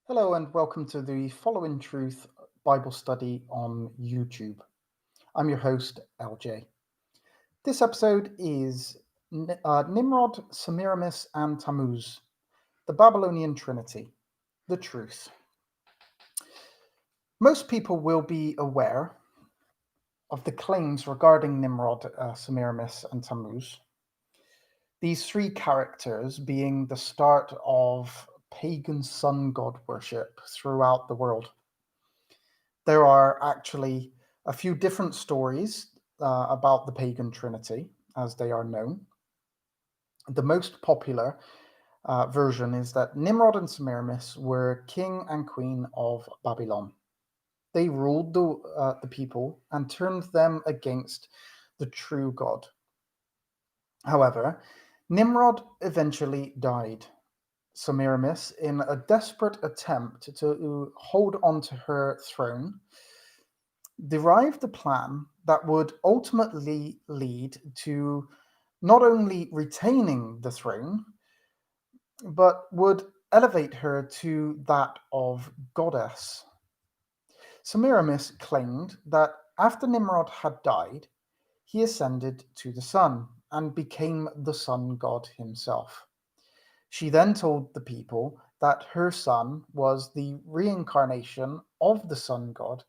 Hello and welcome to the Following Truth Bible study on YouTube. I'm your host, LJ. This episode is Nimrod, Semiramis, and Tammuz, the Babylonian trinity, the truth. Most people will be aware of the claims regarding Nimrod, Semiramis, and Tammuz. These three characters being the start of pagan sun god worship throughout the world. There are actually a few different stories about the pagan trinity, as they are known. The most popular version is that Nimrod and Semiramis were king and queen of Babylon. They ruled the people and turned them against the true God. However, Nimrod eventually died. Semiramis, in a desperate attempt to hold on to her throne, derived a plan that would ultimately lead to not only retaining the throne, but would elevate her to that of goddess. Semiramis claimed that after Nimrod had died, he ascended to the sun and became the sun god himself. She then told the people that her son was the reincarnation of the sun god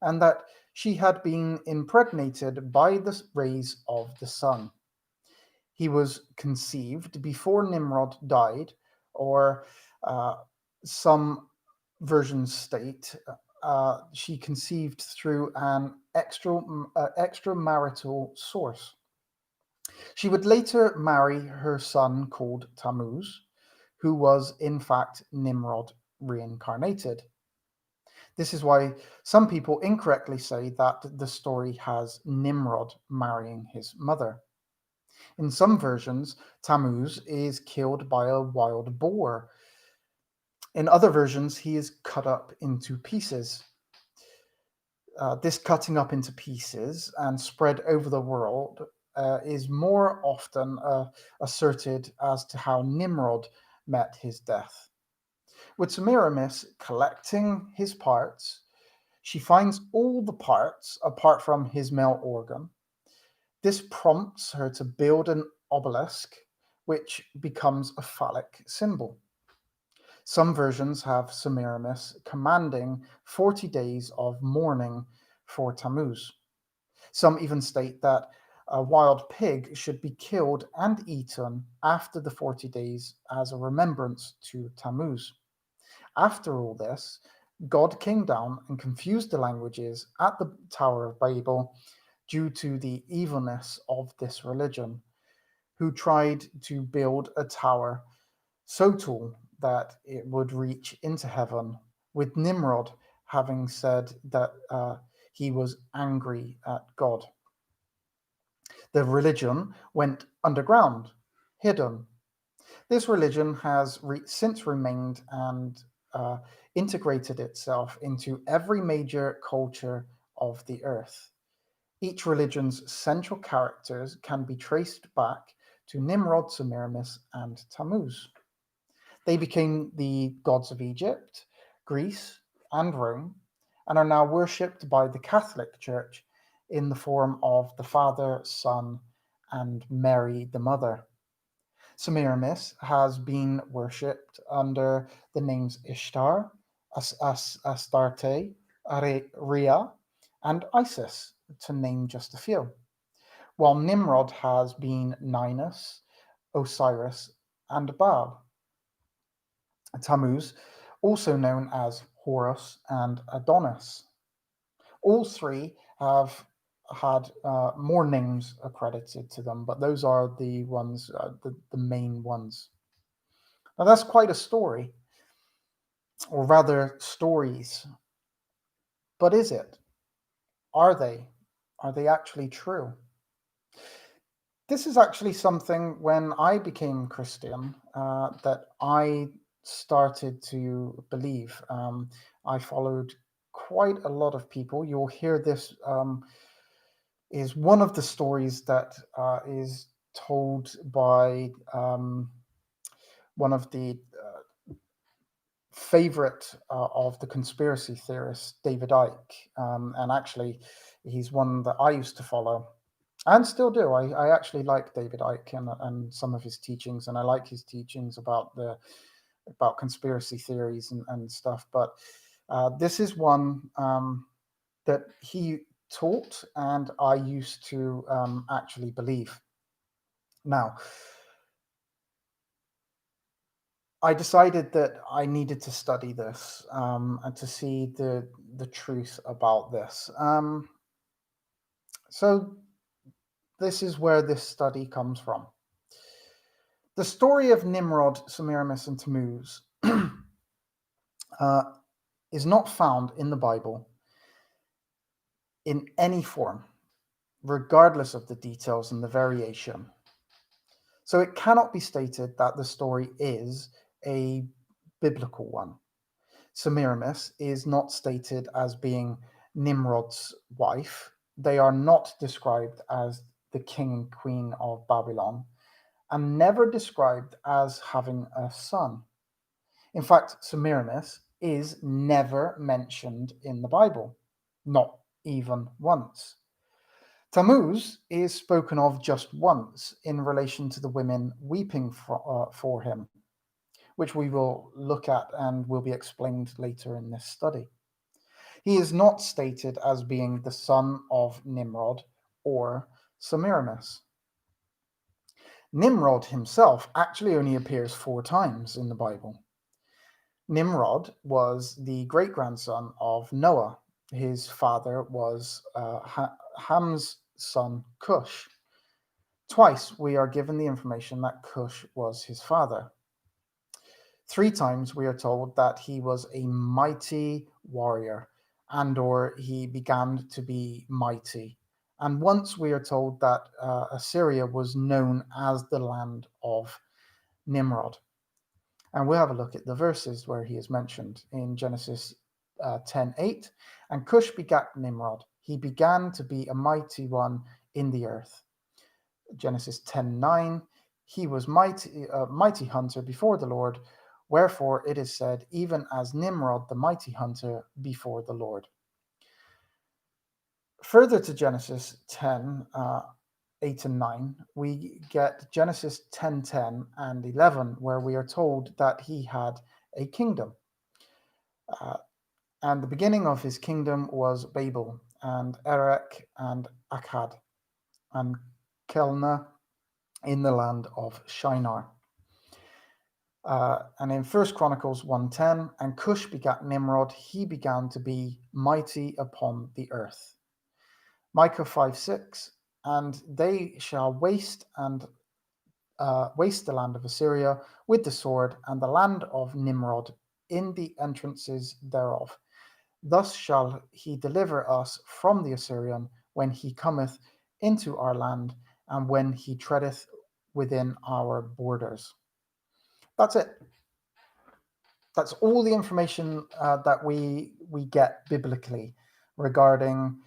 and that she had been impregnated by the rays of the sun. He was conceived before Nimrod died, or uh, some versions state she conceived through an extramarital source. She would later marry her son called Tammuz, who was in fact Nimrod reincarnated. This is why some people incorrectly say that the story has Nimrod marrying his mother. In some versions, Tammuz is killed by a wild boar. In other versions, he is cut up into pieces. This cutting up into pieces and spread over the world is more often asserted as to how Nimrod met his death. With Semiramis collecting his parts, she finds all the parts apart from his male organ. This prompts her to build an obelisk, which becomes a phallic symbol. Some versions have Semiramis commanding 40 days of mourning for Tammuz. Some even state that a wild pig should be killed and eaten after the 40 days as a remembrance to Tammuz. After all this, God came down and confused the languages at the Tower of Babel due to the evilness of this religion, who tried to build a tower so tall that it would reach into heaven, with Nimrod having said that he was angry at God. The religion went underground, hidden. This religion has since remained and uh, integrated itself into every major culture of the earth. Each religion's central characters can be traced back to Nimrod, Semiramis, and Tammuz. They became the gods of Egypt, Greece, and Rome, and are now worshipped by the Catholic Church in the form of the Father, Son, and Mary the Mother. Semiramis has been worshipped under the names Ishtar, Astarte, Rhea, and Isis, to name just a few, while Nimrod has been Ninus, Osiris, and Baal. Tammuz, also known as Horus and Adonis. All three have had more names accredited to them, but those are the ones, the main ones. Now that's quite a story, or rather stories. But is it? Are they? Are they actually true? This is actually something when I became Christian that I started to believe. I followed quite a lot of people. You'll hear this is one of the stories that is told by one of the favorite of the conspiracy theorist David Icke, and actually he's one that I used to follow and still do. I actually like David Icke and some of his teachings, and I like his teachings about conspiracy theories and stuff. But this is one that he taught and I used to actually believe. Now, I decided that I needed to study this and to see the truth about this. So this is where this study comes from. The story of Nimrod, Semiramis, and Tammuz is not found in the Bible in any form, regardless of the details and the variation. So it cannot be stated that the story is a biblical one. Semiramis is not stated as being Nimrod's wife. They are not described as the king and queen of Babylon, and never described as having a son. In fact, Semiramis is never mentioned in the Bible, not even once. Tammuz is spoken of just once in relation to the women weeping for him, which we will look at and will be explained later in this study. He is not stated as being the son of Nimrod or Semiramis. Nimrod himself actually only appears 4 times in the Bible. Nimrod was the great-grandson of Noah. His father was Ham's son Cush. Twice we are given the information that Cush was his father. 3 times we are told that he was a mighty warrior and or he began to be mighty. And once we are told that Assyria was known as the land of Nimrod. And we'll have a look at the verses where he is mentioned in Genesis 10:8. And Cush begat Nimrod. He began to be a mighty one in the earth. Genesis 10:9. He was mighty hunter before the Lord. Wherefore it is said, even as Nimrod the mighty hunter before the Lord. Further to Genesis 10, 8 and 9, we get Genesis 10:10 and 11, where we are told that he had a kingdom. And the beginning of his kingdom was Babel, and Erech, and Akkad, and Kelna in the land of Shinar. And in 1 Chronicles 1:10, and Cush begat Nimrod, he began to be mighty upon the earth. Micah 5:6, and they shall waste the land of Assyria with the sword, and the land of Nimrod in the entrances thereof. Thus shall he deliver us from the Assyrian when he cometh into our land, and when he treadeth within our borders. That's it. That's all the information that we get biblically regarding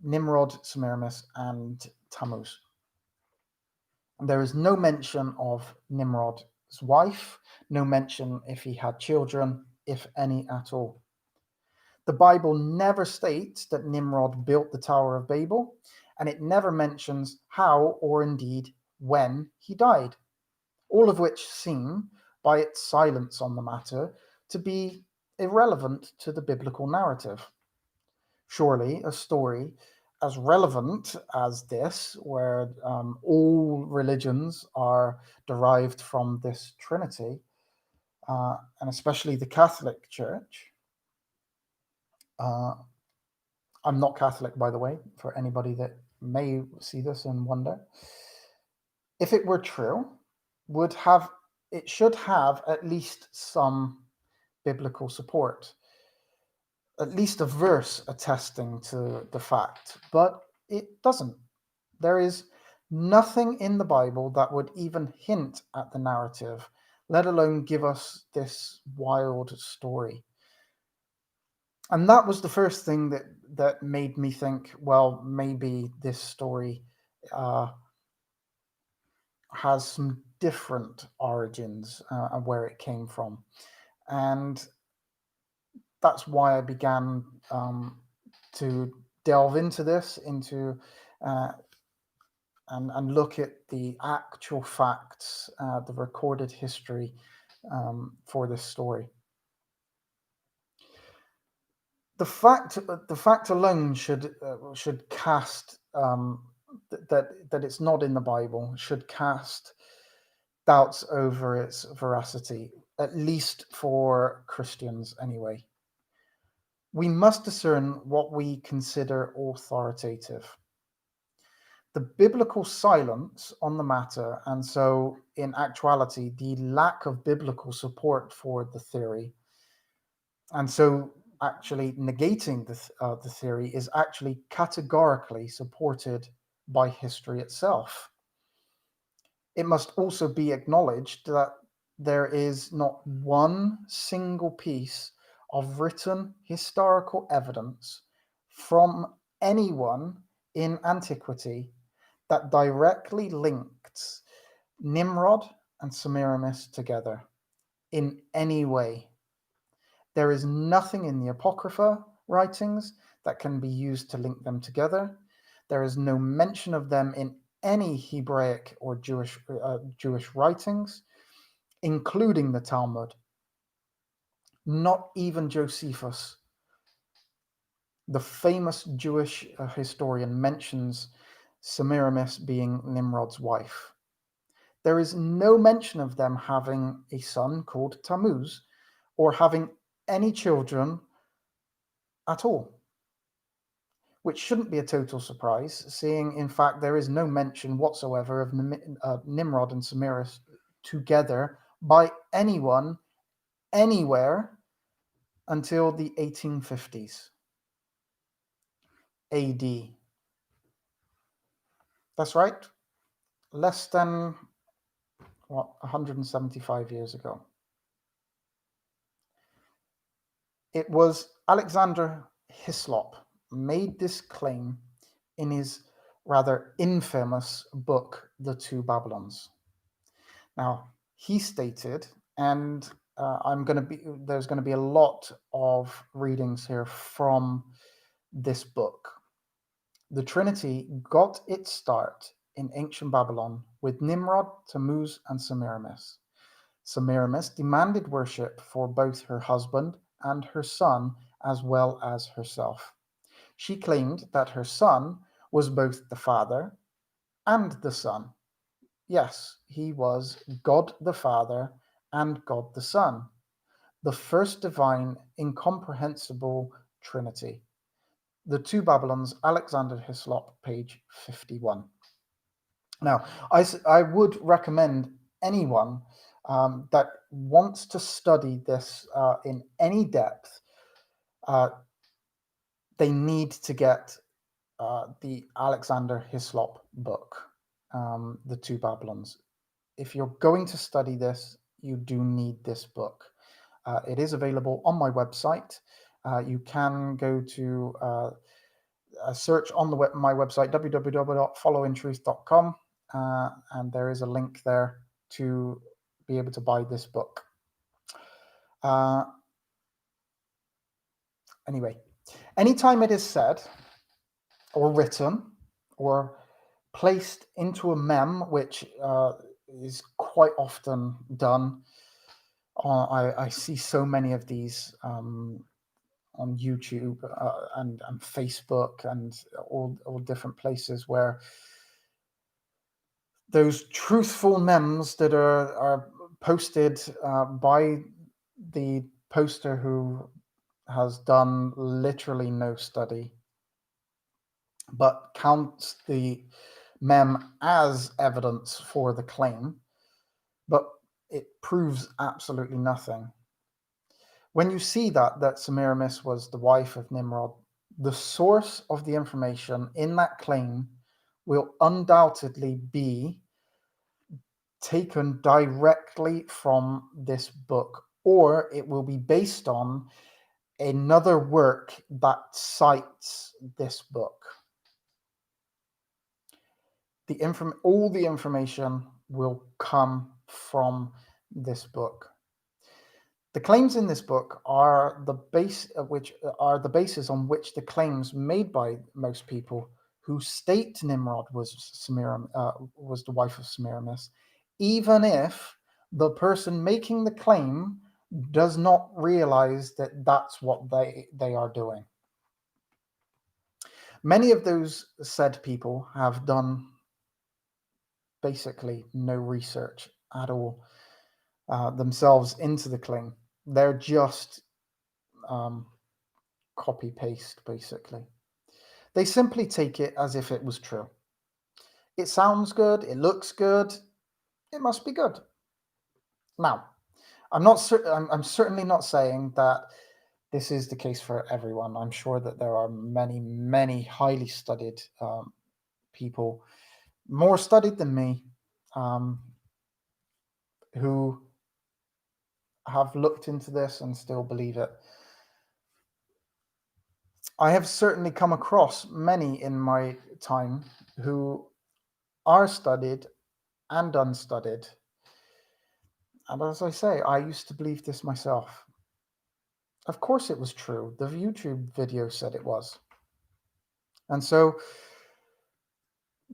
Nimrod, Semiramis, and Tammuz. There is no mention of Nimrod's wife, no mention if he had children, if any at all. The Bible never states that Nimrod built the Tower of Babel, and it never mentions how or indeed when he died, all of which seem, by its silence on the matter, to be irrelevant to the biblical narrative. Surely a story as relevant as this, where all religions are derived from this trinity, and especially the Catholic Church. I'm not Catholic, by the way, for anybody that may see this and wonder. If it were true, it should have at least some biblical support, at least a verse attesting to the fact, but it doesn't. There is nothing in the Bible that would even hint at the narrative, let alone give us this wild story. And that was the first thing that made me think, well, maybe this story has some different origins and where it came from. And that's why I began to delve into this, and look at the actual facts, the recorded history for this story. The fact alone should cast that it's not in the Bible should cast doubts over its veracity, at least for Christians anyway. We must discern what we consider authoritative. The biblical silence on the matter, and so in actuality, the lack of biblical support for the theory, and so actually negating the theory, is actually categorically supported by history itself. It must also be acknowledged that there is not one single piece of written historical evidence from anyone in antiquity that directly links Nimrod and Semiramis together in any way. There is nothing in the Apocrypha writings that can be used to link them together. There is no mention of them in any Hebraic or Jewish writings, including the Talmud. Not even Josephus, the famous Jewish historian, mentions Semiramis being Nimrod's wife. There is no mention of them having a son called Tammuz or having any children at all, which shouldn't be a total surprise, seeing, in fact, there is no mention whatsoever of Nimrod and Semiramis together by anyone, anywhere, until the 1850s AD. That's right, less than 175 years ago. It was Alexander Hislop made this claim in his rather infamous book, The Two Babylons. Now, he stated, and there's going to be a lot of readings here from this book. The Trinity got its start in ancient Babylon with Nimrod, Tammuz, and Semiramis. Semiramis demanded worship for both her husband and her son, as well as herself. She claimed that her son was both the Father and the Son. Yes, he was God the Father and God the Son, the first divine, incomprehensible Trinity. The Two Babylons, Alexander Hislop, page 51. Now, I would recommend anyone that wants to study this in any depth, they need to get the Alexander Hislop book, The Two Babylons. If you're going to study this, you do need this book. It is available on my website. You can go to a search on my website, www.followintruth.com, and there is a link there to be able to buy this book. Anyway, anytime it is said or written or placed into a mem, which is quite often done, I see so many of these on YouTube and Facebook and all different places where those truthful memes that are posted by the poster who has done literally no study, but counts the mem as evidence for the claim, but it proves absolutely nothing. When you see that Semiramis was the wife of Nimrod, the source of the information in that claim will undoubtedly be taken directly from this book, or it will be based on another work that cites this book. All the information will come from this book. The claims in this book are the basis on which the claims made by most people who state Nimrod was the wife of Semiramis, even if the person making the claim does not realize that that's what they are doing. Many of those said people have done basically no research at all themselves into the claim. They're just copy paste, basically. They simply take it as if it was true. It sounds good, it looks good, it must be good. Now, I'm certainly not saying that this is the case for everyone. I'm sure that there are many, many highly studied people, more studied than me, who have looked into this and still believe it. I have certainly come across many in my time who are studied and unstudied. And as I say, I used to believe this myself. Of course it was true. The YouTube video said it was. And so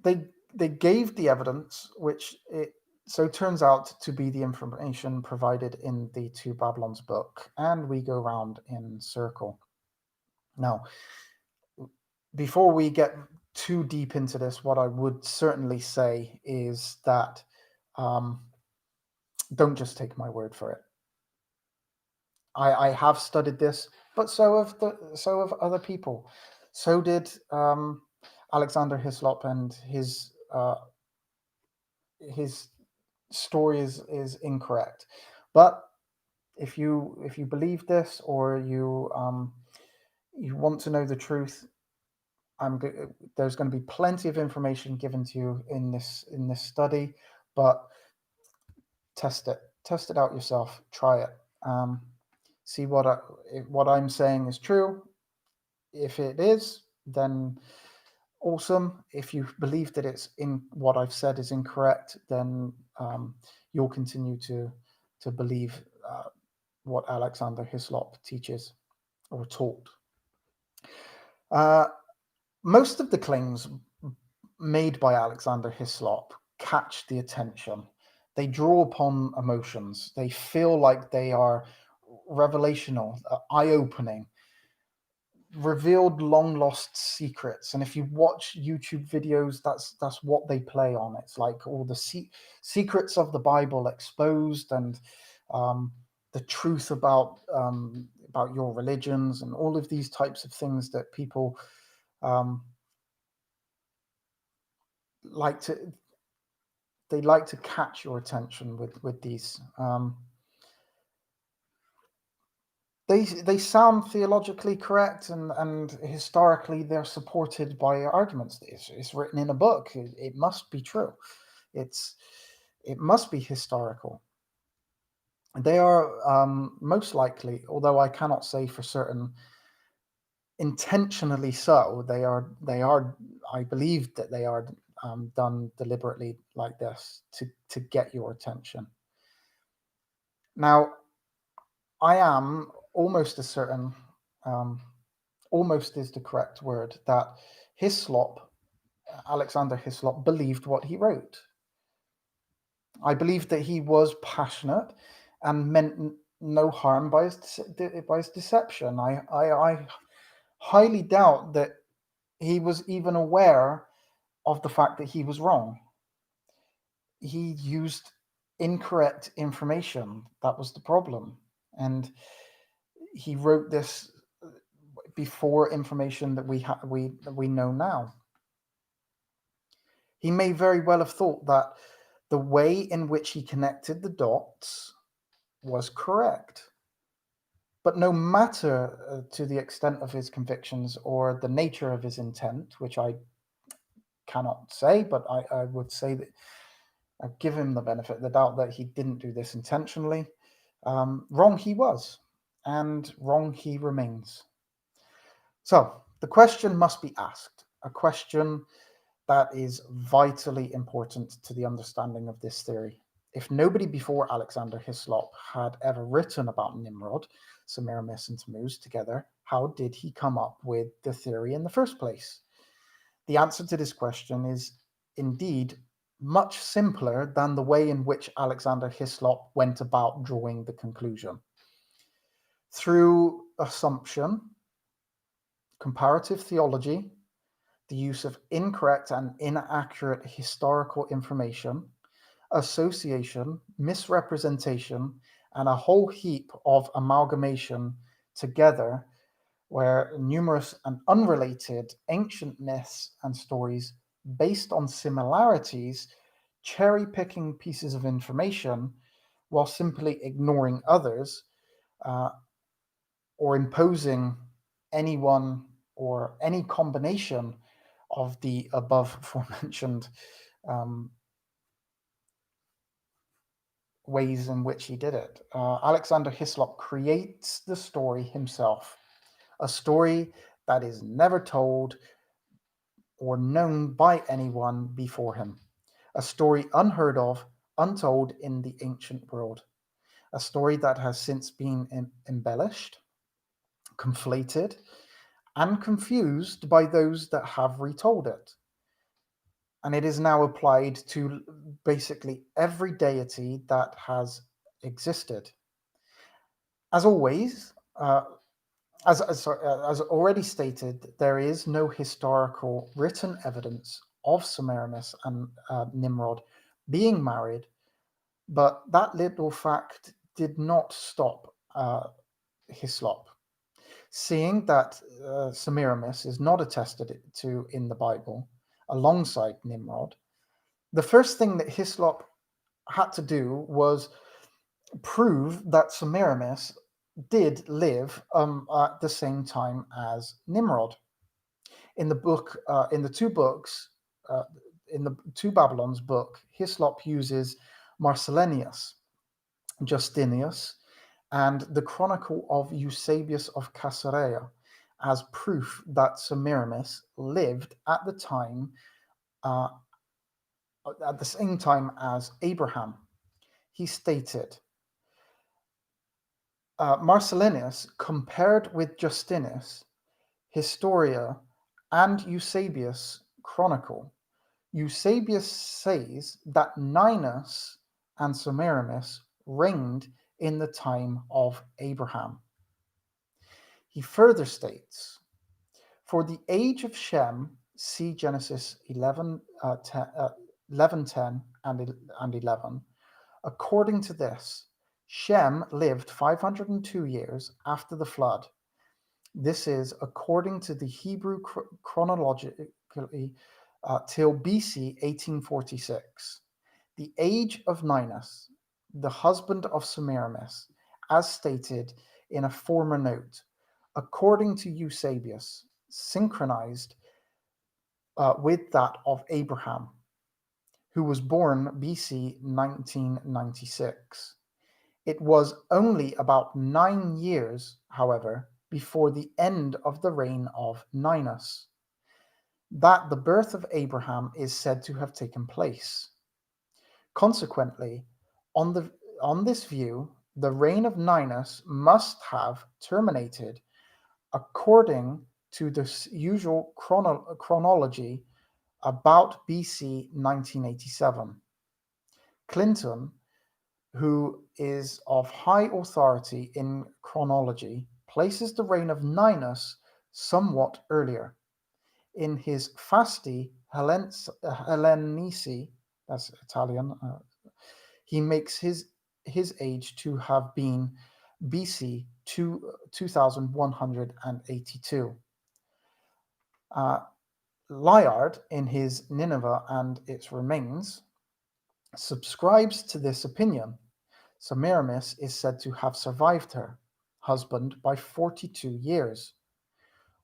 they gave the evidence, which it so turns out to be the information provided in the Two Babylons book, and we go round in circle. Now, before we get too deep into this, what I would certainly say is that don't just take my word for it. I have studied this, but so have other people. So did Alexander Hislop, and his story is incorrect. But if you believe this, or you want to know the truth, there's going to be plenty of information given to you in this study, but test it out yourself. Try it. See what I'm saying is true. If it is, then awesome. If you believe that it's in what I've said is incorrect, then you'll continue to believe what Alexander Hislop teaches or taught. Most of the claims made by Alexander Hislop catch the attention. They draw upon emotions. They feel like they are revelational, eye-opening, revealed long-lost secrets. And if you watch YouTube videos, that's what they play on. It's like all the secrets of the Bible exposed, and the truth about your religions, and all of these types of things that people like to catch your attention with these. They sound theologically correct, and historically they're supported by arguments. It's written in a book. It must be true. It must be historical. They are most likely, although I cannot say for certain, intentionally so. They are. I believe that they are done deliberately like this to get your attention. Now, I am almost as certain, almost is the correct word, that Alexander Hislop, believed what he wrote. I believe that he was passionate and meant no harm by his deception. I highly doubt that he was even aware of the fact that he was wrong. He used incorrect information. That was the problem. And he wrote this before information that we know now. He may very well have thought that the way in which he connected the dots was correct. But no matter to the extent of his convictions or the nature of his intent, which I cannot say, but I would say that I give him the benefit of the doubt that he didn't do this intentionally. Wrong he was, and wrong he remains. So the question must be asked, a question that is vitally important to the understanding of this theory. If nobody before Alexander Hislop had ever written about Nimrod, Semiramis, and Tammuz together, how did he come up with the theory in the first place? The answer to this question is indeed much simpler than the way in which Alexander Hislop went about drawing the conclusion. Through assumption, comparative theology, the use of incorrect and inaccurate historical information, association, misrepresentation, and a whole heap of amalgamation together, where numerous and unrelated ancient myths and stories based on similarities, cherry-picking pieces of information while simply ignoring others, or imposing anyone or any combination of the above aforementioned ways in which he did it. Alexander Hislop creates the story himself, a story that is never told or known by anyone before him, a story unheard of, untold in the ancient world, a story that has since been embellished, conflated, and confused by those that have retold it. And it is now applied to basically every deity that has existed. As always, as already stated, there is no historical written evidence of Semiramis and Nimrod being married, but that little fact did not stop Hislop. Seeing that Semiramis is not attested to in the Bible alongside Nimrod, the first thing that Hislop had to do was prove that Semiramis did live at the same time as Nimrod. In the book, in the two books, in the two Babylons book, Hislop uses Marcellinus, Justinius, and the Chronicle of Eusebius of Caesarea as proof that Semiramis lived at the same time as Abraham. He stated, Marcellinus compared with Justinus, Historia, and Eusebius' Chronicle. Eusebius says that Ninus and Semiramis reigned in the time of Abraham. He further states, for the age of Shem, see Genesis 11, 10 and 11, according to this, Shem lived 502 years after the flood. This is according to the Hebrew chronologically till BC 1846. The age of Ninus, the husband of Semiramis, as stated in a former note, according to Eusebius, synchronized with that of Abraham, who was born BC 1996. It was only about 9 years, however, before the end of the reign of Ninus that the birth of Abraham is said to have taken place. Consequently, on this view, the reign of Ninus must have terminated according to the usual chronology about BC 1987. Clinton, who is of high authority in chronology, places the reign of Ninus somewhat earlier. In his Fasti Hellenici, that's Italian, he makes his age to have been BC 2182. Layard, in his Nineveh and its Remains, subscribes to this opinion. Semiramis is said to have survived her husband by 42 years.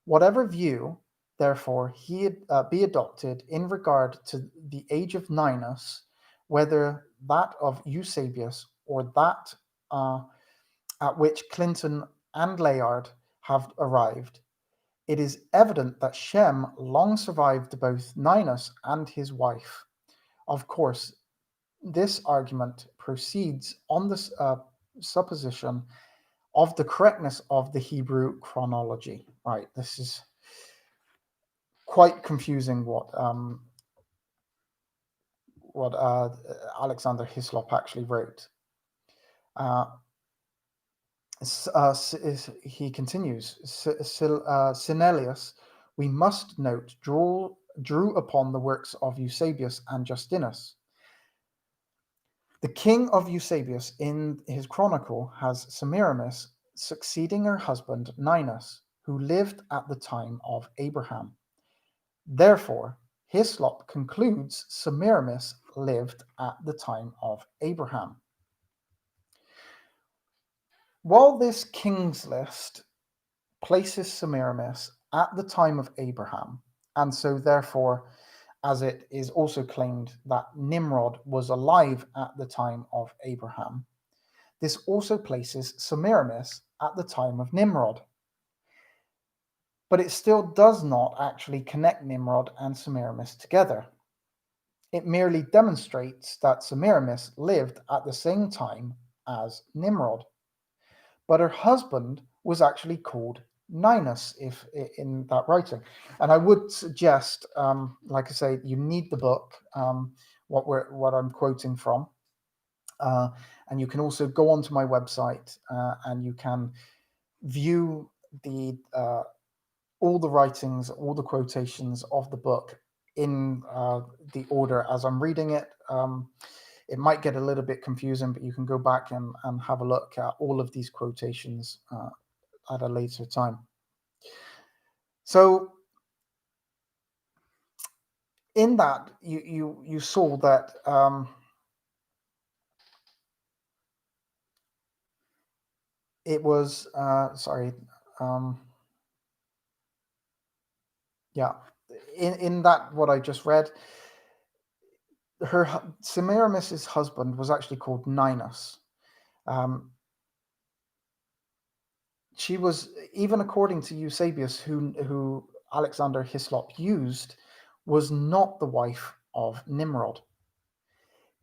Whatever view, therefore, he be adopted in regard to the age of Ninus, whether that of Eusebius or that at which Clinton and Layard have arrived, it is evident that Shem long survived both Ninus and his wife. Of course, this argument proceeds on this supposition of the correctness of the Hebrew chronology. Right, this is quite confusing what Alexander Hislop actually wrote. He continues, Sinellius, we must note, drew upon the works of Eusebius and Justinus. The king of Eusebius in his chronicle has Semiramis succeeding her husband Ninus, who lived at the time of Abraham. Therefore, Hislop concludes Semiramis lived at the time of Abraham. While this king's list places Semiramis at the time of Abraham, and so therefore, as it is also claimed that Nimrod was alive at the time of Abraham, this also places Semiramis at the time of Nimrod. But it still does not actually connect Nimrod and Semiramis together. It merely demonstrates that Semiramis lived at the same time as Nimrod. But her husband was actually called Ninus in that writing. And I would suggest, like I say, you need the book, what I'm quoting from. And you can also go onto my website and you can view all the writings, all the quotations of the book in the order as I'm reading it. It might get a little bit confusing, but you can go back and have a look at all of these quotations at a later time. So in that, you saw that it was, in that what I just read, Semiramis's husband was actually called Ninus. She was, even according to Eusebius, who Alexander Hislop used, was not the wife of Nimrod.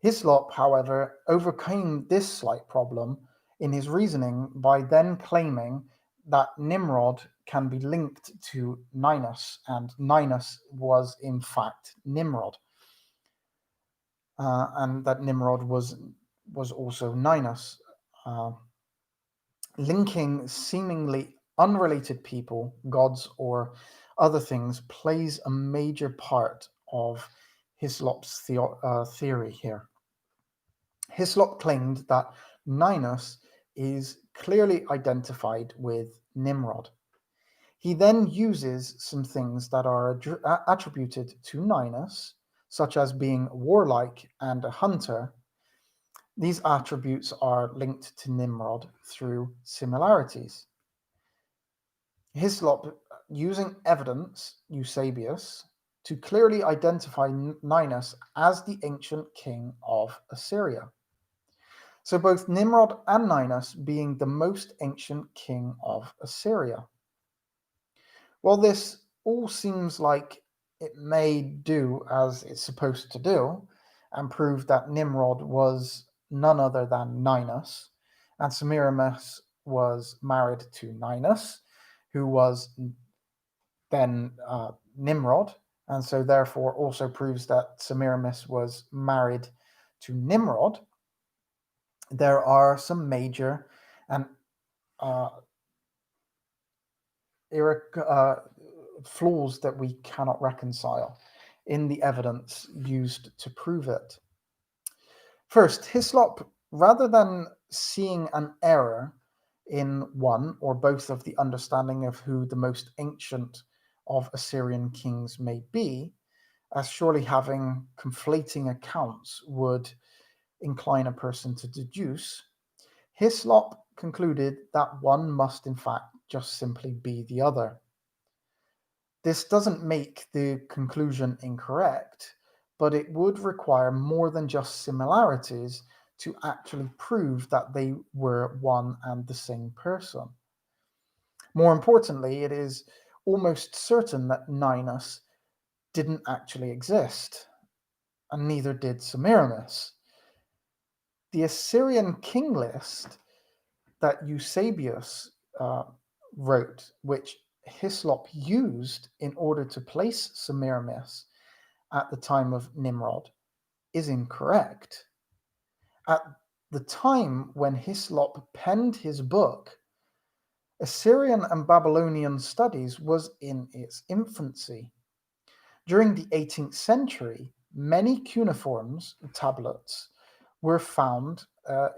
Hislop, however, overcame this slight problem in his reasoning by then claiming that Nimrod can be linked to Ninus, and Ninus was in fact Nimrod, and that Nimrod was also Ninus. Linking seemingly unrelated people, gods, or other things plays a major part of Hislop's theory here. Hislop claimed that Ninus is clearly identified with Nimrod. He then uses some things that are attributed to Ninus, such as being warlike and a hunter. These attributes are linked to Nimrod through similarities. Hislop, using evidence, Eusebius, to clearly identify Ninus as the ancient king of Assyria. So both Nimrod and Ninus being the most ancient king of Assyria. Well, this all seems like it may do as it's supposed to do and prove that Nimrod was none other than Ninus, and Semiramis was married to Ninus, who was then Nimrod, and so therefore also proves that Semiramis was married to Nimrod. There are some major and flaws that we cannot reconcile in the evidence used to prove it. First, Hislop, rather than seeing an error in one or both of the understanding of who the most ancient of Assyrian kings may be, as surely having conflating accounts would incline a person to deduce, Hislop concluded that one must in fact just simply be the other. This doesn't make the conclusion incorrect, but it would require more than just similarities to actually prove that they were one and the same person. More importantly, it is almost certain that Ninus didn't actually exist, and neither did Semiramis. The Assyrian king list that Eusebius wrote, which Hislop used in order to place Semiramis at the time of Nimrod, is incorrect. At the time when Hislop penned his book, Assyrian and Babylonian studies was in its infancy. During the 18th century, many cuneiform tablets were found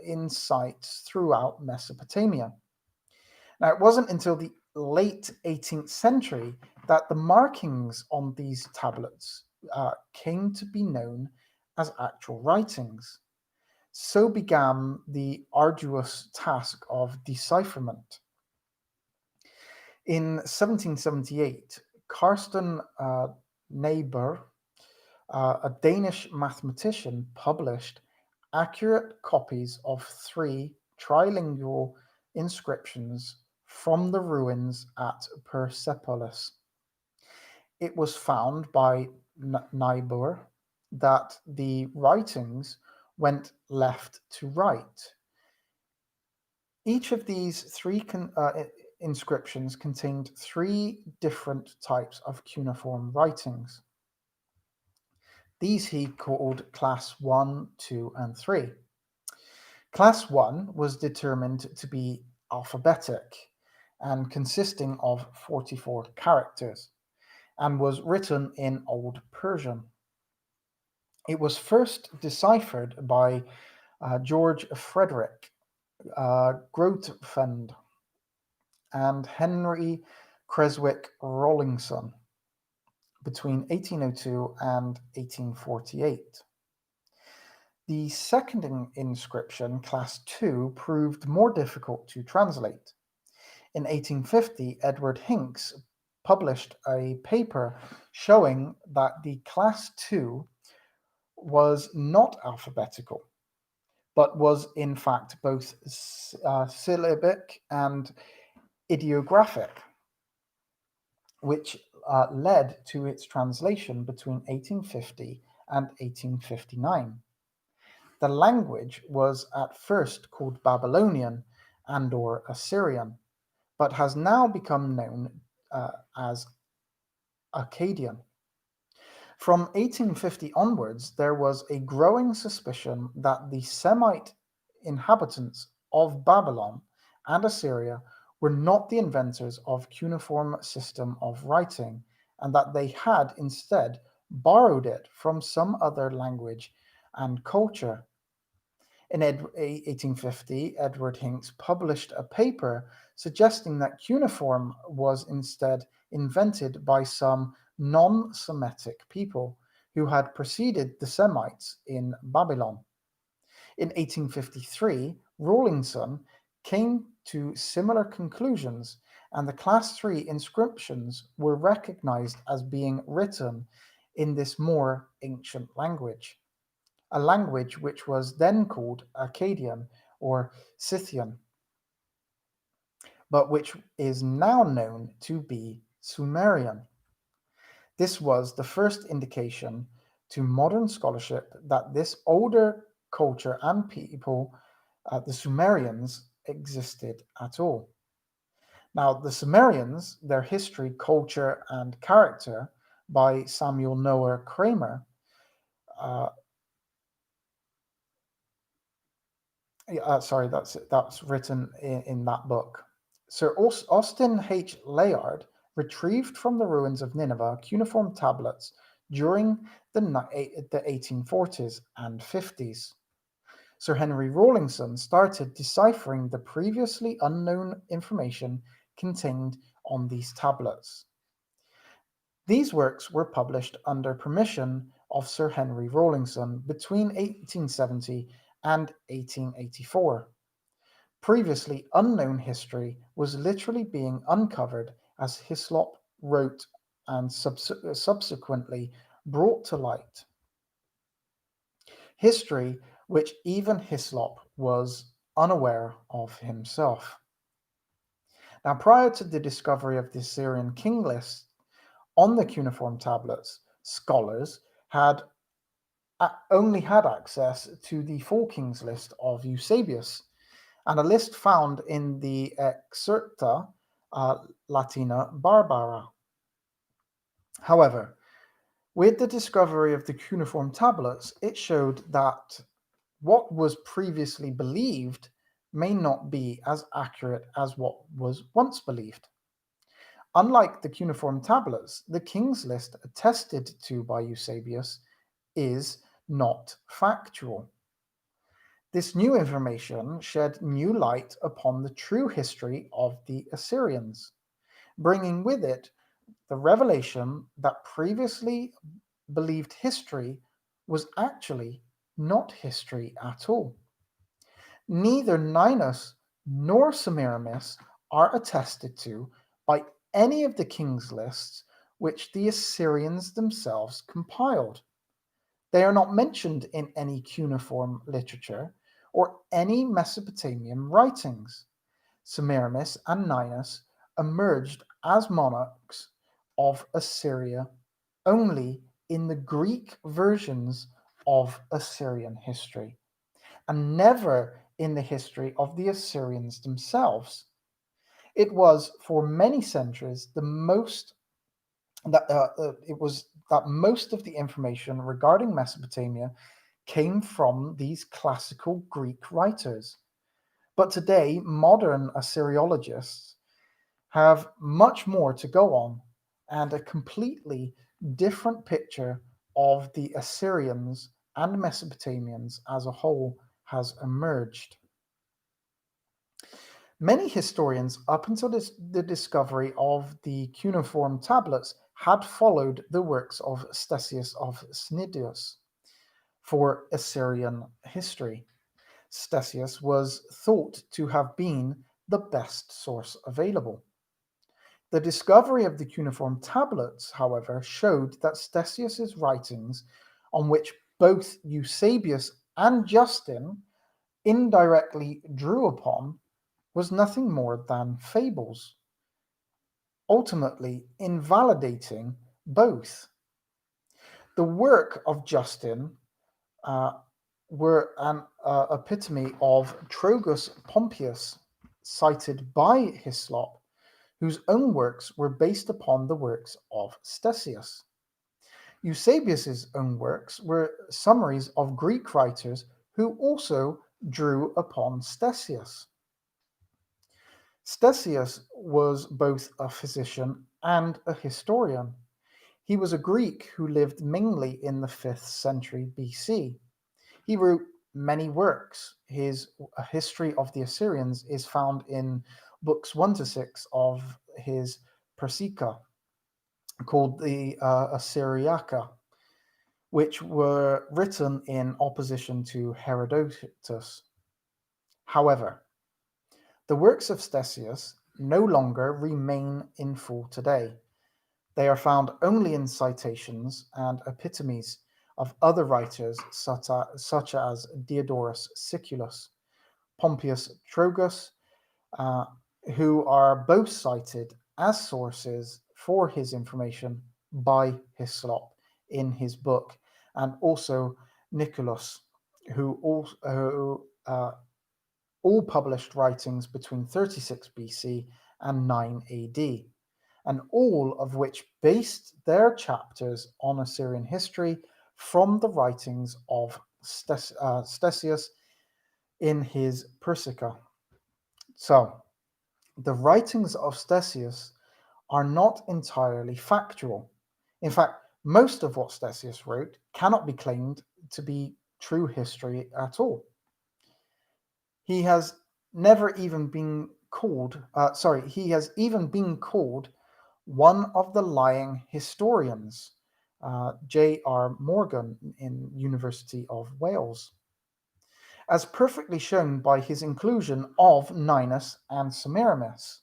in sites throughout Mesopotamia. Now, it wasn't until the late 18th century that the markings on these tablets came to be known as actual writings. So began the arduous task of decipherment. In 1778, Carsten Niebuhr, a Danish mathematician, published accurate copies of 3 trilingual inscriptions from the ruins at Persepolis. It was found by Niebuhr that the writings went left to right. Each of these 3 inscriptions contained 3 different types of cuneiform writings. These he called Class 1, 2, and 3. Class 1 was determined to be alphabetic and consisting of 44 characters, and was written in Old Persian. It was first deciphered by George Frederick Grotefend and Henry Creswick Rawlinson between 1802 and 1848. The second inscription, Class 2, proved more difficult to translate. In 1850, Edward Hincks published a paper showing that the Class 2 was not alphabetical, but was in fact both syllabic and ideographic, which led to its translation between 1850 and 1859. The language was at first called Babylonian and/or Assyrian, but has now become known as Akkadian. From 1850 onwards, there was a growing suspicion that the Semite inhabitants of Babylon and Assyria were not the inventors of cuneiform system of writing, and that they had instead borrowed it from some other language and culture. In 1850, Edward Hincks published a paper suggesting that cuneiform was instead invented by some non-Semitic people who had preceded the Semites in Babylon. In 1853, Rawlinson came to similar conclusions, and the Class 3 inscriptions were recognized as being written in this more ancient language, a language which was then called Akkadian or Scythian, but which is now known to be Sumerian. This was the first indication to modern scholarship that this older culture and people, the Sumerians, existed at all. Now, the Sumerians, their history, culture, and character, by Samuel Noah Kramer, that's written in that book. Sir Austin H. Layard retrieved from the ruins of Nineveh cuneiform tablets during the 1840s and 50s. Sir Henry Rawlinson started deciphering the previously unknown information contained on these tablets. These works were published under permission of Sir Henry Rawlinson between 1870 and 1884. Previously unknown history was literally being uncovered as Hislop wrote and subsequently brought to light. History which even Hislop was unaware of himself. Now, prior to the discovery of the Assyrian king list on the cuneiform tablets, scholars had only had access to the Four Kings list of Eusebius, and a list found in the Excerpta Latina Barbara. However, with the discovery of the cuneiform tablets, it showed that what was previously believed may not be as accurate as what was once believed. Unlike the cuneiform tablets, the King's List attested to by Eusebius is not factual. This new information shed new light upon the true history of the Assyrians, bringing with it the revelation that previously believed history was actually not history at all. Neither Ninus nor Semiramis are attested to by any of the kings' lists which the Assyrians themselves compiled. They are not mentioned in any cuneiform literature or any Mesopotamian writings. Semiramis and Ninus emerged as monarchs of Assyria only in the Greek versions of Assyrian history, and never in the history of the Assyrians themselves. It was for many centuries that most of the information regarding Mesopotamia came from these classical Greek writers. But today, modern Assyriologists have much more to go on and a completely different picture of the Assyrians and Mesopotamians as a whole has emerged. Many historians, up until the discovery of the cuneiform tablets, had followed the works of Ctesias of Cnidus for Assyrian history. Ctesias was thought to have been the best source available. The discovery of the cuneiform tablets, however, showed that Ctesias's writings, on which both Eusebius and Justin indirectly drew upon, was nothing more than fables, ultimately invalidating both. The work of Justin were an epitome of Trogus Pompeius, cited by Hislop, whose own works were based upon the works of Ctesias. Eusebius's own works were summaries of Greek writers who also drew upon Ctesias. Ctesias was both a physician and a historian. He was a Greek who lived mainly in the 5th century BC. He wrote many works. His history of the Assyrians is found in books 1 to 6 of his Persica, called the Assyriaca, which were written in opposition to Herodotus. However, the works of Ctesias no longer remain in full today. They are found only in citations and epitomes of other writers such as Diodorus Siculus, Pompeius Trogus, who are both cited as sources for his information by Hislop in his book, and also Nicholas, who all published writings between 36 BC and 9 AD, and all of which based their chapters on Assyrian history from the writings of Ctesias in his Persica. So, the writings of Ctesias are not entirely factual. In fact, most of what Ctesias wrote cannot be claimed to be true history at all. He has never even been called, he has even been called one of the lying historians, J.R. Morgan in University of Wales, as perfectly shown by his inclusion of Ninus and Semiramis.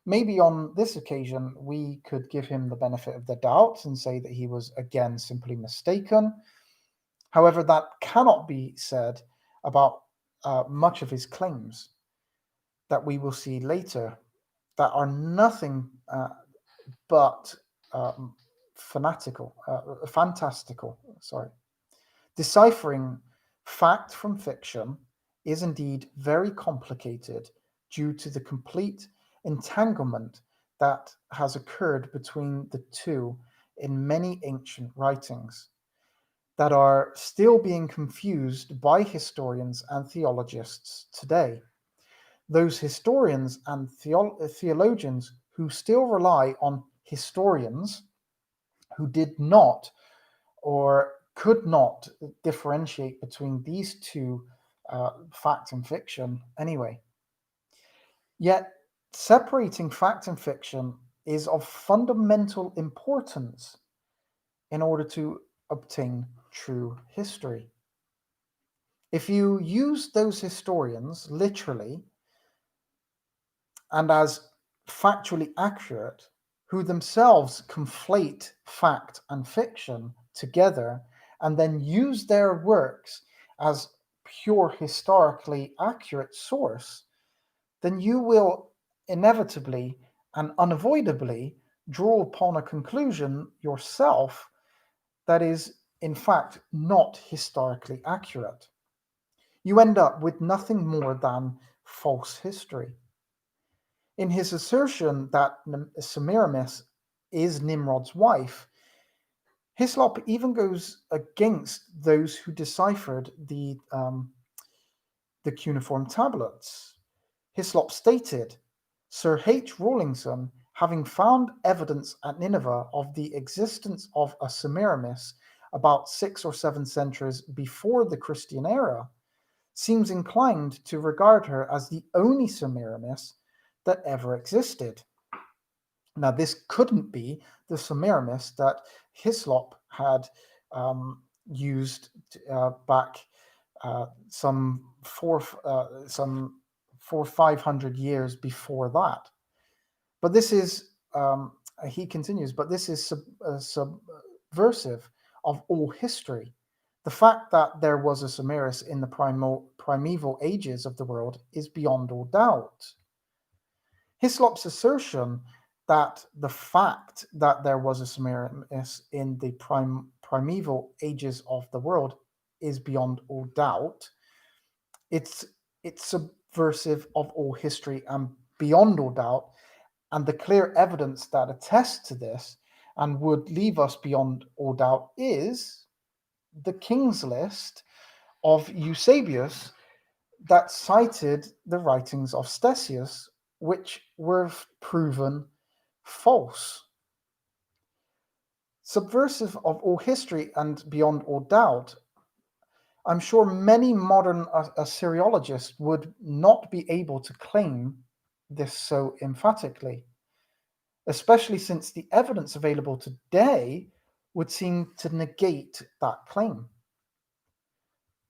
Maybe on this occasion we could give him the benefit of the doubt and say that he was again simply mistaken. However, that cannot be said about much of his claims that we will see later, that are nothing but fantastical. Sorry. Deciphering fact from fiction is indeed very complicated due to the complete entanglement that has occurred between the two in many ancient writings that are still being confused by historians and theologians today. Those historians and theologians who still rely on historians who did not or could not differentiate between these two, fact and fiction anyway. Yet, separating fact and fiction is of fundamental importance in order to obtain true history. If you use those historians literally and as factually accurate, who themselves conflate fact and fiction together and then use their works as pure historically accurate source, then you will inevitably and unavoidably draw upon a conclusion yourself that is, in fact, not historically accurate. You end up with nothing more than false history. In his assertion that Semiramis is Nimrod's wife, Hislop even goes against those who deciphered the cuneiform tablets. Hislop stated, Sir H. Rawlinson, having found evidence at Nineveh of the existence of a Semiramis about 6 or 7 centuries before the Christian era, seems inclined to regard her as the only Semiramis that ever existed. Now, this couldn't be the Semiramis that Hislop had used back some 500 years before that. But this is, he continues, but this is subversive of all history. The fact that there was a Semiramis in the primeval ages of the world is beyond all doubt. Hislop's assertion that the fact that there was a Semiramis in the primeval ages of the world is beyond all doubt. It's subversive of all history and beyond all doubt, and the clear evidence that attests to this and would leave us beyond all doubt is the King's List of Eusebius that cited the writings of Ctesias, which were proven false. Subversive of all history and beyond all doubt, I'm sure many modern Assyriologists would not be able to claim this so emphatically, especially since the evidence available today would seem to negate that claim.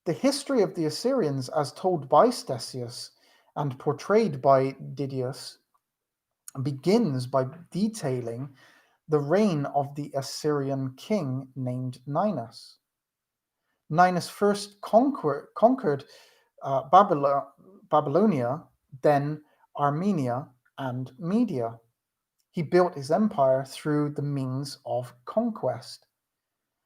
The history of the Assyrians, as told by Ctesias and portrayed by Didius, begins by detailing the reign of the Assyrian king named Ninus. Ninus first conquered Babylonia, then Armenia and Media. He built his empire through the means of conquest.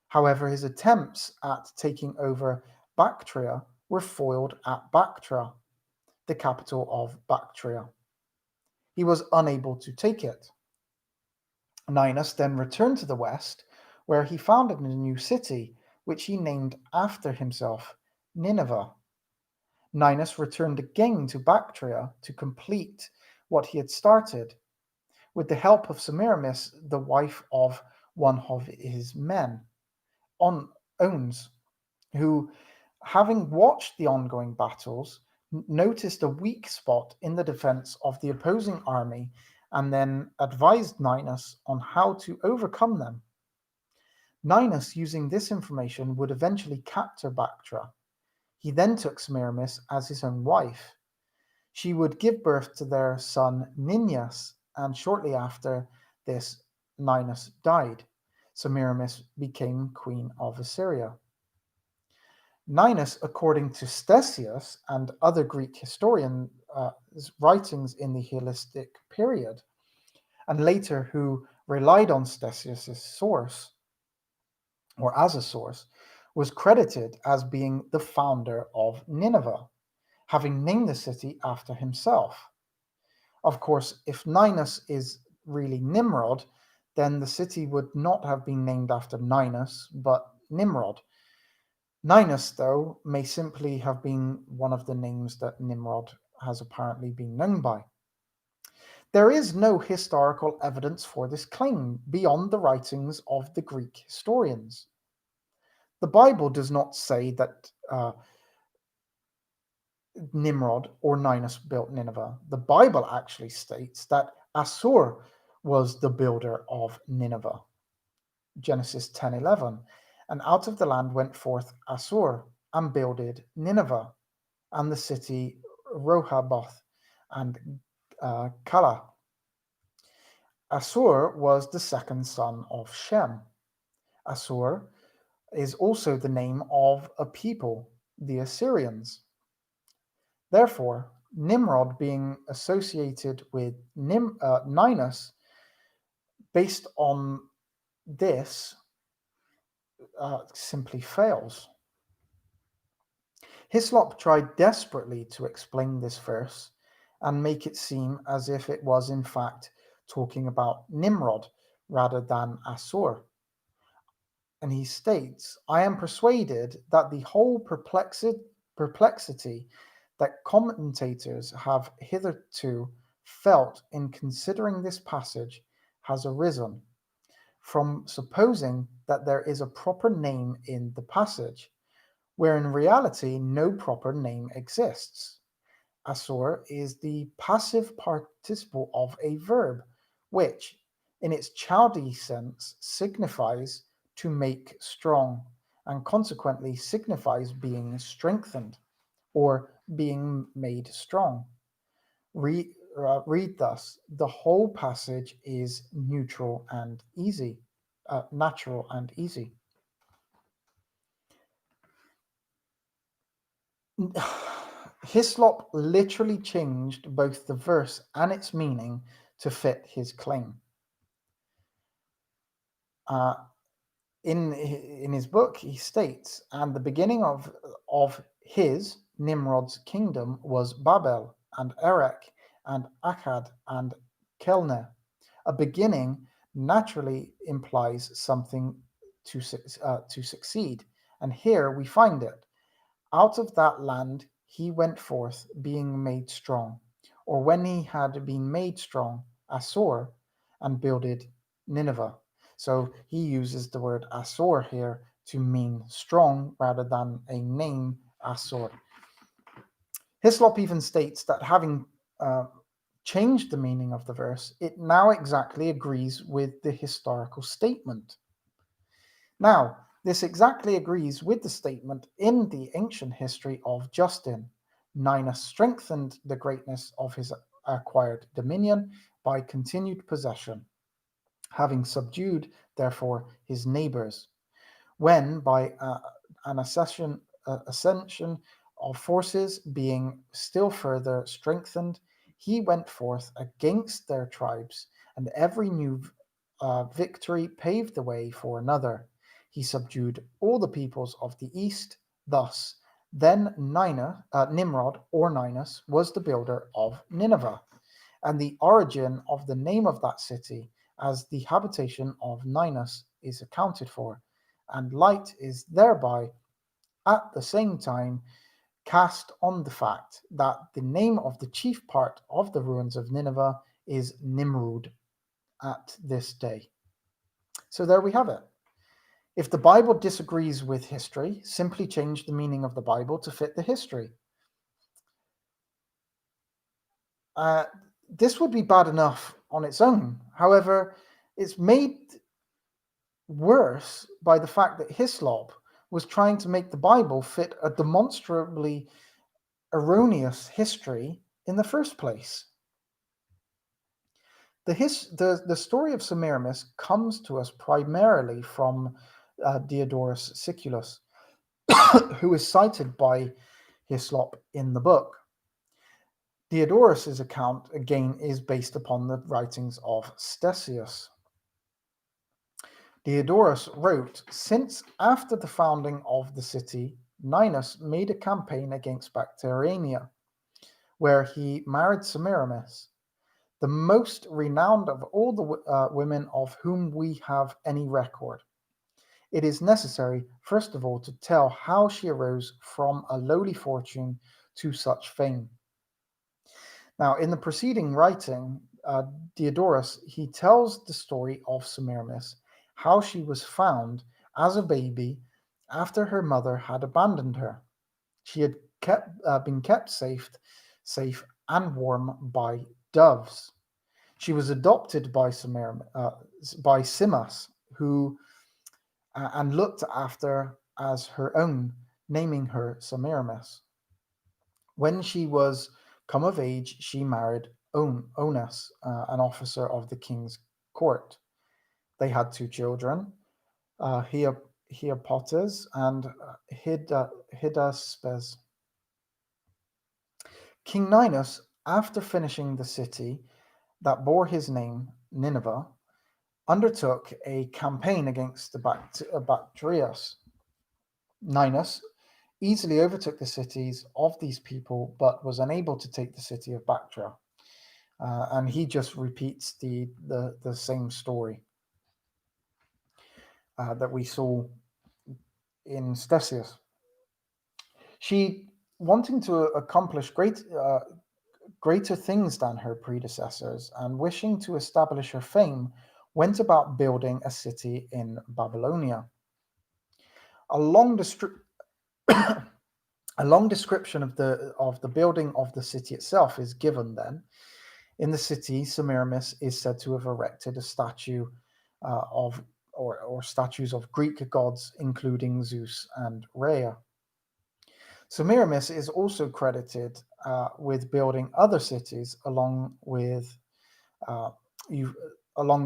However, his attempts at taking over Bactria were foiled at Bactra, the capital of Bactria. He was unable to take it. Ninus then returned to the west, where he founded a new city, which he named after himself, Nineveh. Ninus returned again to Bactria to complete what he had started, with the help of Semiramis, the wife of one of his men, Ons, who, having watched the ongoing battles, noticed a weak spot in the defense of the opposing army and then advised Ninus on how to overcome them. Ninus, using this information, would eventually capture Bactra. He then took Semiramis as his own wife. She would give birth to their son Ninus, and shortly after this, Ninus died. Semiramis became queen of Assyria. Ninus, according to Ctesias and other Greek historian writings in the Hellenistic period, and later who relied on Ctesias' source, or as a source, was credited as being the founder of Nineveh, having named the city after himself. Of course, if Ninus is really Nimrod, then the city would not have been named after Ninus, but Nimrod. Ninus, though, may simply have been one of the names that Nimrod has apparently been known by. There is no historical evidence for this claim beyond the writings of the Greek historians. The Bible does not say that Nimrod or Ninus built Nineveh. The Bible actually states that Assur was the builder of Nineveh. Genesis 10:11. And out of the land went forth Assur and builded Nineveh, and the city Rehoboth and Calah. Assur was the second son of Shem. Assur is also the name of a people, the Assyrians. Therefore, Nimrod being associated with Ninus, based on this, simply fails. Hislop tried desperately to explain this verse and make it seem as if it was in fact talking about Nimrod rather than Assur. And he states, I am persuaded that the whole perplexity that commentators have hitherto felt in considering this passage has arisen from supposing that there is a proper name in the passage, where in reality no proper name exists. Assur is the passive participle of a verb, which, in its Chaldee sense, signifies to make strong, and consequently signifies being strengthened or being made strong. Read thus: the whole passage is natural and easy. Hislop literally changed both the verse and its meaning to fit his claim. In his book, he states, and the beginning of his, Nimrod's kingdom was Babel and Erech and Akkad and Kelne. A beginning naturally implies something to succeed, and here we find it. Out of that land he went forth, being made strong, or when he had been made strong, Assur, and builded Nineveh. So he uses the word Assur here to mean strong rather than a name Assur. Hislop even states that having changed the meaning of the verse, it now exactly agrees with the historical statement. Now, this exactly agrees with the statement in the ancient history of Justin. Ninus strengthened the greatness of his acquired dominion by continued possession, having subdued, therefore, his neighbors. When, by an ascension of forces being still further strengthened, he went forth against their tribes, and every new victory paved the way for another. He subdued all the peoples of the east. Thus, then Nimrod, or Ninus, was the builder of Nineveh, and the origin of the name of that city as the habitation of Ninus is accounted for, and light is thereby at the same time cast on the fact that the name of the chief part of the ruins of Nineveh is Nimrod at this day. So there we have it. If the Bible disagrees with history, simply change the meaning of the Bible to fit the history. This would be bad enough on its own. However, it's made worse by the fact that Hislop was trying to make the Bible fit a demonstrably erroneous history in the first place. The story of Semiramis comes to us primarily from Diodorus Siculus, who is cited by Hislop in the book. Diodorus's account, again, is based upon the writings of Ctesias. Diodorus wrote, since after the founding of the city, Ninus made a campaign against Bactriania, where he married Semiramis, the most renowned of all the women of whom we have any record. It is necessary, first of all, to tell how she arose from a lowly fortune to such fame. Now, in the preceding writing, Diodorus, he tells the story of Semiramis, how she was found as a baby after her mother had abandoned her. She had been kept safe and warm by doves. She was adopted by by Simas, who and looked after as her own, naming her Semiramis. When she was come of age, she married Onus, an officer of the king's court. They had two children, Hiepotes and Hydaspes. King Ninus, after finishing the city that bore his name, Nineveh, undertook a campaign against the Bactrians. Ninus easily overtook the cities of these people, but was unable to take the city of Bactria. And he just repeats the same story that we saw in Ctesias. She, wanting to accomplish greater things than her predecessors, and wishing to establish her fame, went about building a city in Babylonia. A long description of the building of the city itself is given then. In the city, Semiramis is said to have erected a statue or statues of Greek gods, including Zeus and Rhea. Semiramis is also credited with building other cities along the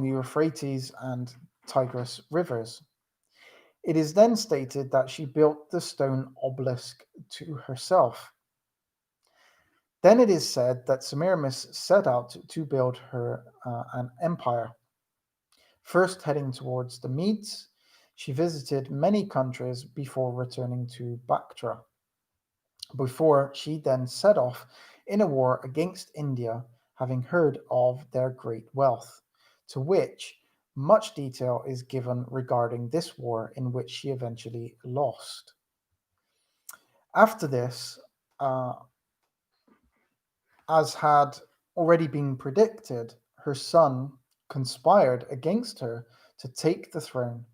Euphrates and Tigris rivers. It is then stated that she built the stone obelisk to herself. Then it is said that Semiramis set out to build her an empire. First heading towards the Medes, she visited many countries before returning to Bactria, before she then set off in a war against India, having heard of their great wealth, to which much detail is given regarding this war, in which she eventually lost. After this, as had already been predicted, her son conspired against her to take the throne.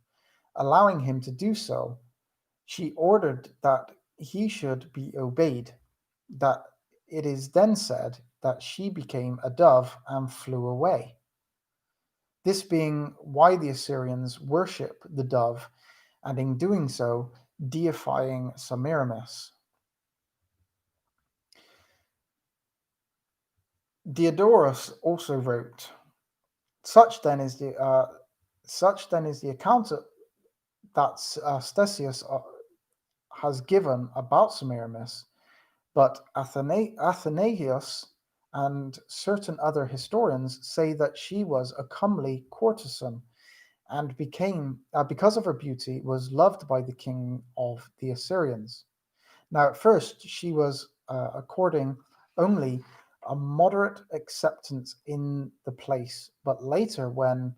Allowing him to do so, she ordered that he should be obeyed. That it is then said that she became a dove and flew away. This being why the Assyrians worship the dove, and in doing so, deifying Semiramis. Diodorus also wrote, such then is the account that Ctesias has given about Semiramis, but Athanasius and certain other historians say that she was a comely courtesan, and became, because of her beauty, was loved by the king of the Assyrians. Now, at first, she was according only a moderate acceptance in the place, but later, when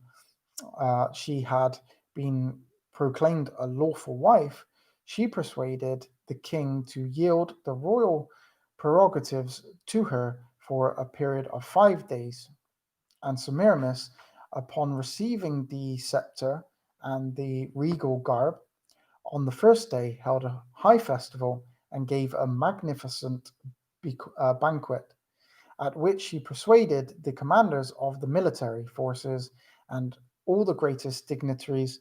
she had been proclaimed a lawful wife, she persuaded the king to yield the royal prerogatives to her for a period of 5 days. And Semiramis, upon receiving the scepter and the regal garb, on the first day held a high festival and gave a magnificent banquet, at which she persuaded the commanders of the military forces and all the greatest dignitaries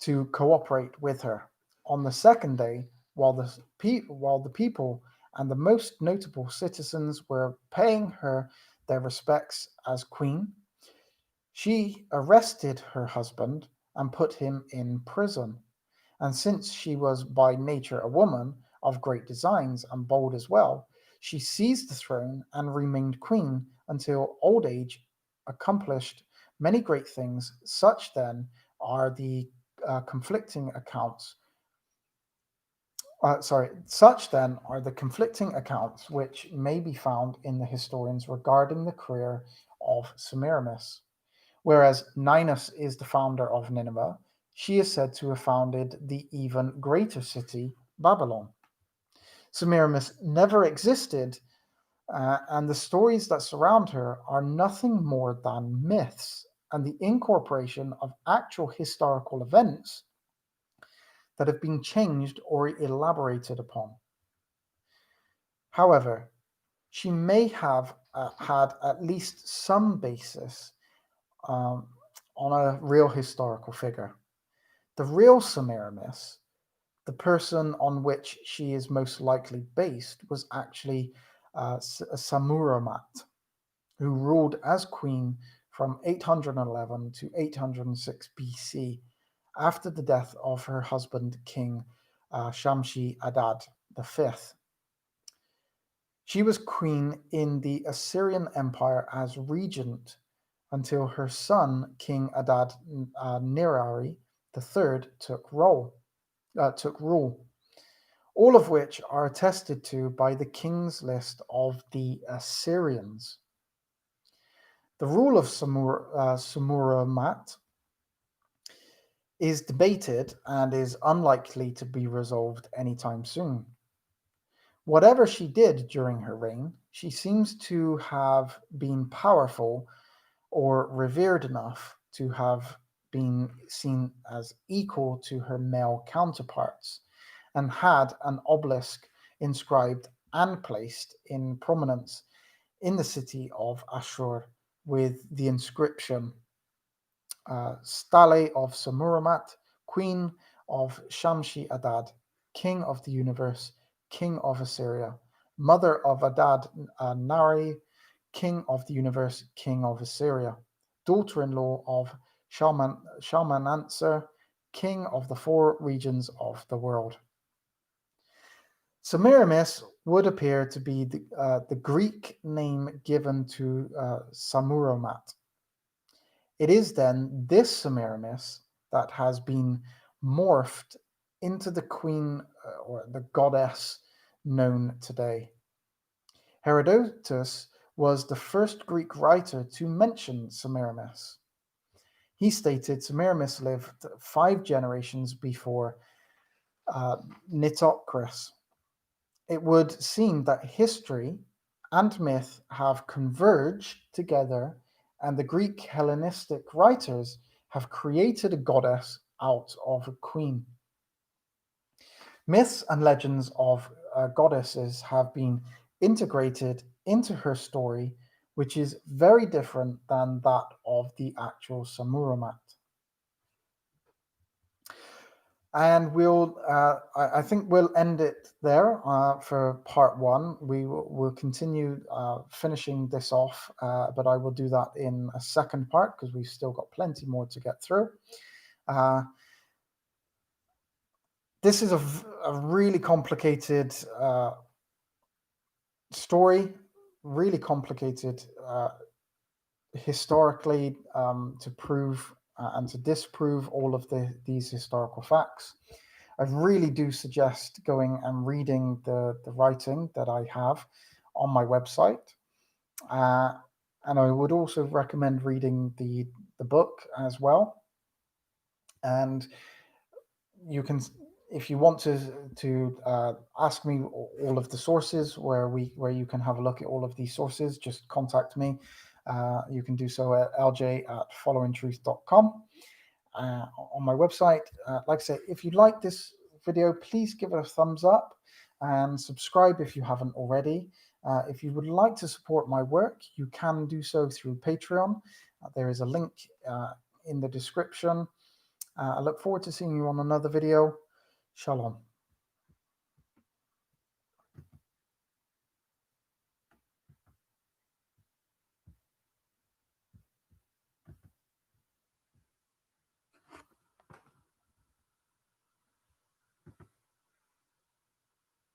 to cooperate with her. On the second day, while the people and the most notable citizens were paying her their respects as queen, she arrested her husband and put him in prison. And since she was by nature a woman of great designs and bold as well, she seized the throne and remained queen until old age, accomplished many great things. Such then are the conflicting accounts. Such then are the conflicting accounts which may be found in the historians regarding the career of Semiramis. Whereas Ninus is the founder of Nineveh, she is said to have founded the even greater city, Babylon. Semiramis never existed, and the stories that surround her are nothing more than myths and the incorporation of actual historical events that have been changed or elaborated upon. However, she may have had at least some basis on a real historical figure. The real Semiramis, the person on which she is most likely based, was actually Samuramat, who ruled as queen from 811 to 806 BC, after the death of her husband, King Shamshi-Adad V. She was queen in the Assyrian Empire as regent until her son, King Adad Nirari III, took rule, all of which are attested to by the king's list of the Assyrians. The rule of Samuramat is debated and is unlikely to be resolved anytime soon. Whatever she did during her reign, she seems to have been powerful or revered enough to have been seen as equal to her male counterparts, and had an obelisk inscribed and placed in prominence in the city of Ashur with the inscription, Stele of Samuramat, Queen of Shamshi-Adad, King of the Universe, King of Assyria, Mother of Adad Nari, King of the Universe, King of Assyria, daughter-in-law of Shalmaneser, King of the four regions of the world. Semiramis would appear to be the Greek name given to Samuramat. It is then this Semiramis that has been morphed into the queen or the goddess known today. Herodotus was the first Greek writer to mention Semiramis. He stated Semiramis lived 5 generations before Nitocris. It would seem that history and myth have converged together, and the Greek Hellenistic writers have created a goddess out of a queen. Myths and legends of goddesses have been integrated into her story, which is very different than that of the actual Samuramat. And I think we'll end it there for part 1. We'll continue finishing this off, but I will do that in a second part because we've still got plenty more to get through. This is a really complicated story, really complicated historically to prove and to disprove all of these historical facts. I really do suggest going and reading the writing that I have on my website. And I would also recommend reading the book as well. And you can, if you want to ask me all of the sources where you can have a look at all of these sources, just contact me. You can do so at lj@followingtruth.com on my website. Like I say, if you like this video, please give it a thumbs up and subscribe if you haven't already. If you would like to support my work, you can do so through Patreon. There is a link in the description. I look forward to seeing you on another video. Shalom.